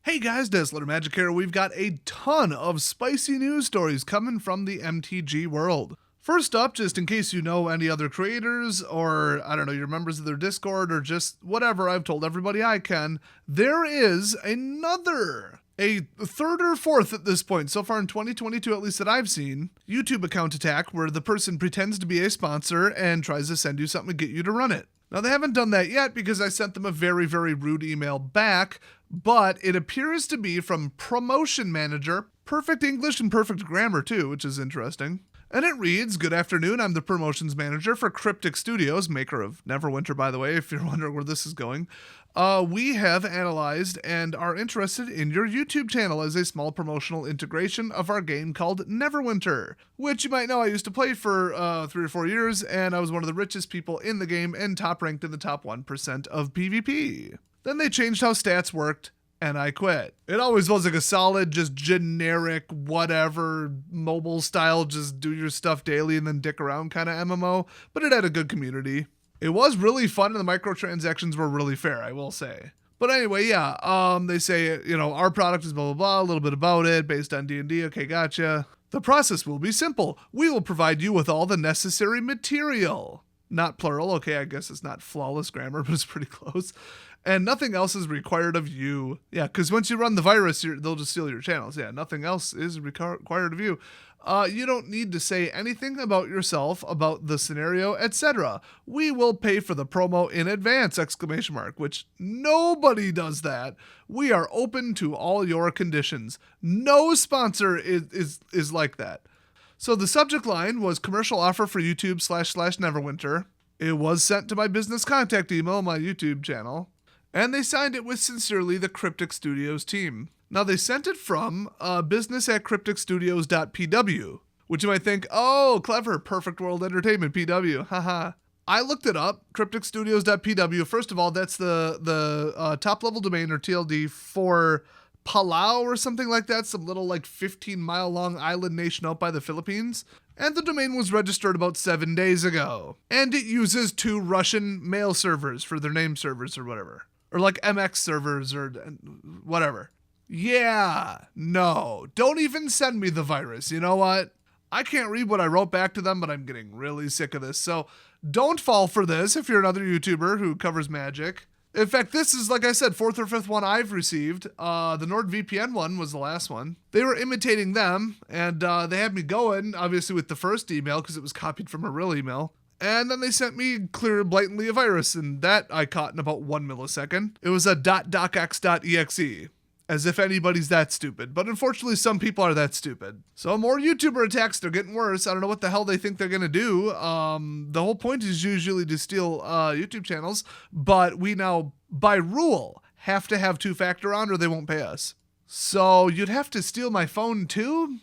Hey guys, Dazzler Magic here. We've got a ton of spicy news stories coming from the MTG world. First up, just in case you know any other creators, or I don't know, you're members of their Discord, or just whatever, I've told everybody I can, there is a third or fourth at this point, so far in 2022 at least that I've seen, YouTube account attack where the person pretends to be a sponsor and tries to send you something to get you to run it. Now, they haven't done that yet because I sent them a very, very rude email back, but it appears to be from Promotion Manager. Perfect English and perfect grammar, too, which is interesting. And it reads, "Good afternoon, I'm the Promotions Manager for Cryptic Studios," maker of Neverwinter, by the way, if you're wondering where this is going. We have analyzed and are interested in your YouTube channel as a small promotional integration of our game called Neverwinter, which you might know I used to play for 3 or 4 years, and I was one of the richest people in the game and top ranked in the top 1% of PvP. Then they changed how stats worked, and I quit. It always was like a solid, just generic, whatever, mobile style, just do your stuff daily and then dick around kind of MMO, but it had a good community. It was really fun, and the microtransactions were really fair, I will say. But anyway, yeah, they say, our product is blah, blah, blah, a little bit about it, based on D&D, okay, gotcha. The process will be simple. We will provide you with all the necessary material. Not plural, okay, I guess it's not flawless grammar, but it's pretty close. And nothing else is required of you. Yeah, because once you run the virus, they'll just steal your channels. Yeah, nothing else is required of you. You don't need to say anything about yourself, about the scenario, etc. We will pay for the promo in advance, ! Which nobody does that. We are open to all your conditions. No sponsor is like that. So the subject line was commercial offer for YouTube / Neverwinter. It was sent to my business contact email, my YouTube channel. And they signed it with sincerely the Cryptic Studios team. Now, they sent it from business@crypticstudios.pw, which you might think, oh, clever, Perfect World Entertainment, PW, haha. I looked it up, crypticstudios.pw. First of all, that's the top-level domain, or TLD, for Palau or something like that, some little 15-mile-long island nation out by the Philippines. And the domain was registered about 7 days ago. And it uses 2 Russian mail servers for their name servers or whatever. Or MX servers or whatever. Yeah, no, don't even send me the virus. You know what? I can't read what I wrote back to them, but I'm getting really sick of this. So don't fall for this if you're another YouTuber who covers Magic. In fact, this is, like I said, 4th or 5th one I've received. The NordVPN one was the last one. They were imitating them, and they had me going, obviously, with the first email because it was copied from a real email. And then they sent me clear blatantly a virus, and that I caught in about 1 millisecond. It was a .docx.exe. As if anybody's that stupid. But unfortunately, some people are that stupid. So more YouTuber attacks, they're getting worse. I don't know what the hell they think they're going to do. The whole point is usually to steal YouTube channels. But we now, by rule, have to have 2-factor on or they won't pay us. So you'd have to steal my phone too?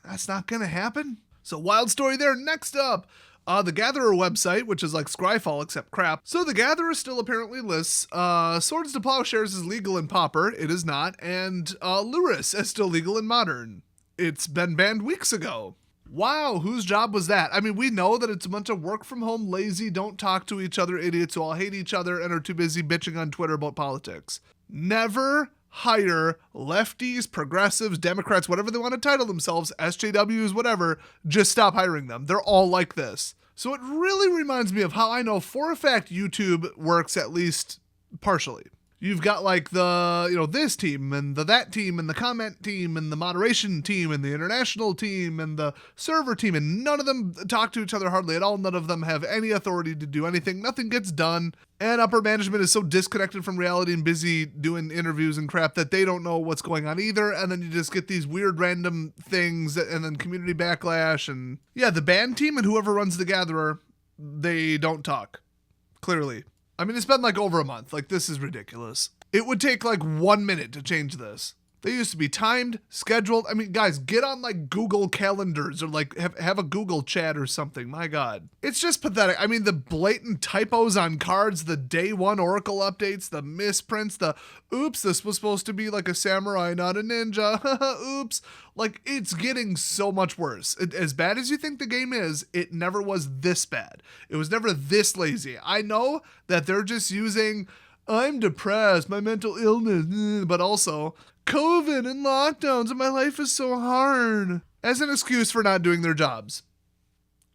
That's not going to happen. So wild story there. Next up. The Gatherer website, which is like Scryfall except crap. So the Gatherer still apparently lists Swords to Plowshares is legal in Pauper. It is not. And Luris is still legal in Modern. It's been banned weeks ago. Wow, whose job was that? I mean, we know that it's a bunch of work from home, lazy, don't talk to each other idiots who all hate each other and are too busy bitching on Twitter about politics. Never hire lefties, progressives, Democrats, whatever they want to title themselves, SJWs, whatever, just stop hiring them. They're all like this. So it really reminds me of how I know for a fact YouTube works at least partially. You've got this team and that team and the comment team and the moderation team and the international team and the server team, and none of them talk to each other hardly at all. None of them have any authority to do anything. Nothing gets done. And upper management is so disconnected from reality and busy doing interviews and crap that they don't know what's going on either. And then you just get these weird random things and then community backlash. And yeah, the band team and whoever runs the Gatherer, they don't talk. Clearly. I mean, it's been over a month. This is ridiculous. It would take 1 minute to change this. They used to be timed, scheduled. I mean, guys, get on Google calendars or have a Google chat or something. My God. It's just pathetic. I mean, the blatant typos on cards, the day 1 Oracle updates, the misprints, the oops, this was supposed to be a samurai, not a ninja. Oops. It's getting so much worse. As bad as you think the game is, it never was this bad. It was never this lazy. I know that they're just using I'm depressed, my mental illness, but also COVID and lockdowns and my life is so hard as an excuse for not doing their jobs.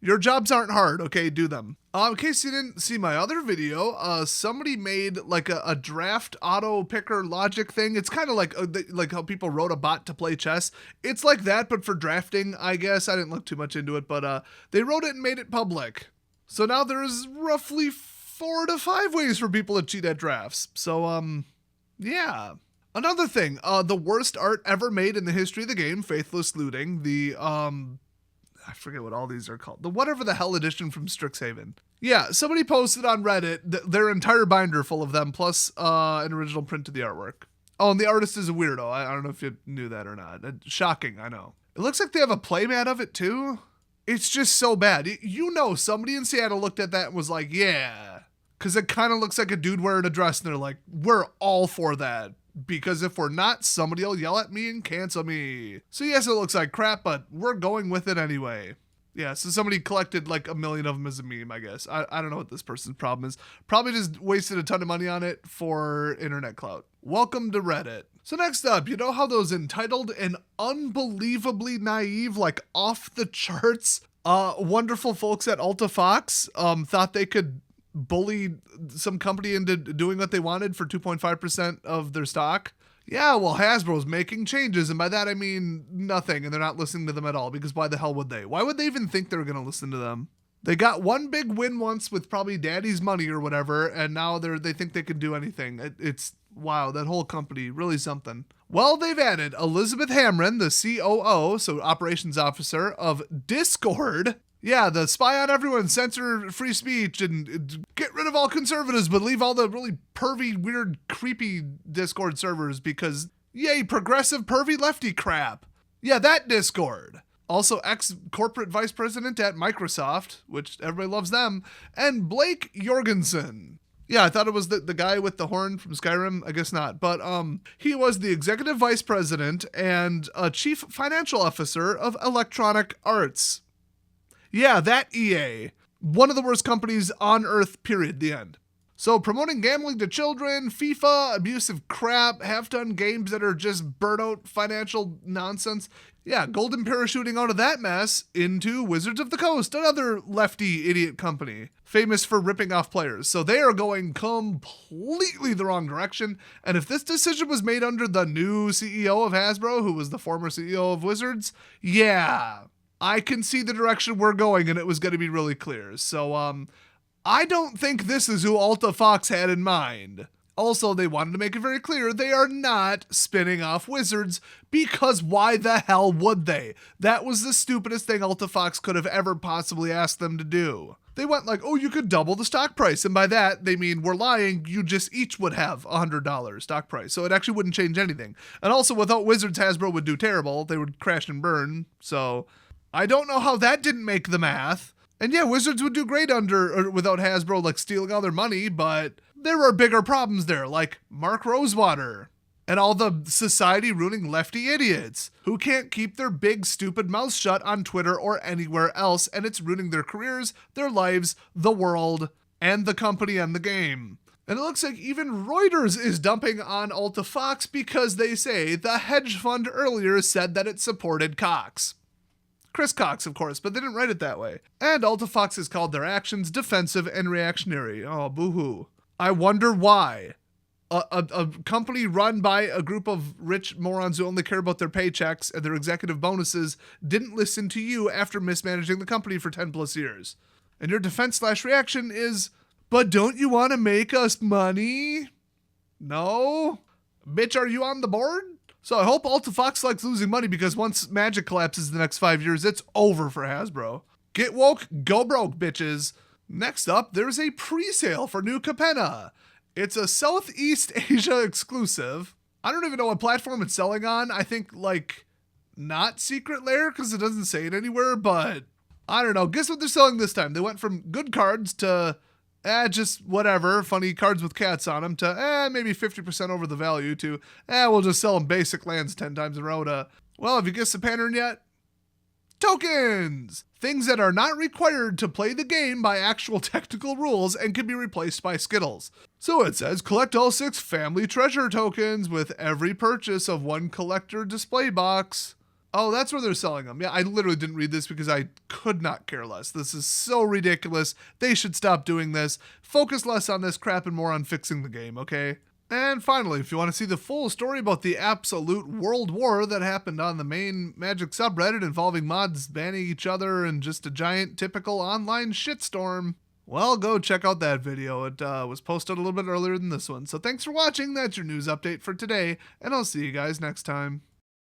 Your jobs aren't hard, okay? Do them. In case you didn't see my other video, somebody made like a draft auto picker logic thing. It's kind of like how people wrote a bot to play chess. It's like that, but for drafting, I guess. I didn't look too much into it, but they wrote it and made it public. So now there's roughly 4 to 5 ways for people to cheat at drafts. So, yeah. Another thing, the worst art ever made in the history of the game, Faithless Looting, the, I forget what all these are called. The whatever the hell edition from Strixhaven. Yeah, somebody posted on Reddit their entire binder full of them, plus an original print of the artwork. Oh, and the artist is a weirdo. I don't know if you knew that or not. Shocking, I know. It looks like they have a playmat of it, too. It's just so bad. You know, somebody in Seattle looked at that and was like, yeah. Because it kind of looks like a dude wearing a dress, and they're like, we're all for that. Because if we're not, somebody will yell at me and cancel me. So yes, it looks like crap, but we're going with it anyway. Yeah, so somebody collected like 1 million of them as a meme, I guess. I don't know what this person's problem is. Probably just wasted a ton of money on it for internet clout. Welcome to Reddit. So next up, you know how those entitled and unbelievably naive, like off the charts, wonderful folks at Alta Fox thought they could bully some company into doing what they wanted for 2.5% of their stock? Yeah, well, Hasbro's making changes, and by that I mean nothing, and they're not listening to them at all, because why the hell would they? Why would they even think they were going to listen to them? They got one big win once with probably daddy's money or whatever, and now they think they can do anything. It's wow, that whole company, really something. Well, they've added Elizabeth Hamren, the COO, so operations officer of Discord. Yeah, the spy on everyone, censor free speech, and get rid of all conservatives, but leave all the really pervy, weird, creepy Discord servers because, yay, progressive, pervy, lefty crap. Yeah, that Discord. Also, ex-corporate vice president at Microsoft, which everybody loves them, and Blake Jorgensen. Yeah, I thought it was the guy with the horn from Skyrim. I guess not. But he was the executive vice president and chief financial officer of Electronic Arts. Yeah, that EA. One of the worst companies on earth, period, the end. So promoting gambling to children, FIFA, abusive crap, half-done games that are just burnout financial nonsense. Yeah, golden parachuting out of that mess into Wizards of the Coast, another lefty idiot company, famous for ripping off players. So they are going completely the wrong direction. And if this decision was made under the new CEO of Hasbro, who was the former CEO of Wizards, yeah, I can see the direction we're going, and it was going to be really clear. So, I don't think this is who Alta Fox had in mind. Also, they wanted to make it very clear they are not spinning off Wizards, because why the hell would they? That was the stupidest thing Alta Fox could have ever possibly asked them to do. They went like, oh, you could double the stock price. And by that, they mean we're lying. You just each would have $100 stock price. So it actually wouldn't change anything. And also, without Wizards, Hasbro would do terrible. They would crash and burn. So I don't know how that didn't make the math. And yeah, Wizards would do great without Hasbro like stealing all their money, but there were bigger problems there, like Mark Rosewater and all the society ruining lefty idiots who can't keep their big stupid mouths shut on Twitter or anywhere else, and it's ruining their careers, their lives, the world, and the company and the game. And it looks like even Reuters is dumping on Alta Fox because they say the hedge fund earlier said that it supported Cox. Chris Cox, of course, but they didn't write it that way. And Alta Fox has called their actions defensive and reactionary. Oh, boo-hoo. I wonder why. A company run by a group of rich morons who only care about their paychecks and their executive bonuses didn't listen to you after mismanaging the company for 10 plus years. And your defense/reaction is, but don't you want to make us money? No? Bitch, are you on the board? So I hope Alta Fox likes losing money, because once Magic collapses the next 5 years, it's over for Hasbro. Get woke, go broke, bitches. Next up, there's a pre-sale for New Capenna. It's a Southeast Asia exclusive. I don't even know what platform it's selling on. I think, like, not Secret Lair, because it doesn't say it anywhere, but I don't know. Guess what they're selling this time? They went from good cards to just whatever, funny cards with cats on them, to maybe 50% over the value, to we'll just sell them basic lands 10 times in a row, to, well, have you guessed the pattern yet? tokens! Things that are not required to play the game by actual technical rules and can be replaced by Skittles. So it says collect all 6 family treasure tokens with every purchase of 1 collector display box. Oh, that's where they're selling them. Yeah, I literally didn't read this because I could not care less. This is so ridiculous. They should stop doing this. Focus less on this crap and more on fixing the game, okay? And finally, if you want to see the full story about the absolute world war that happened on the main Magic subreddit involving mods banning each other and just a giant typical online shitstorm, well, go check out that video. It was posted a little bit earlier than this one. So thanks for watching. That's your news update for today, and I'll see you guys next time.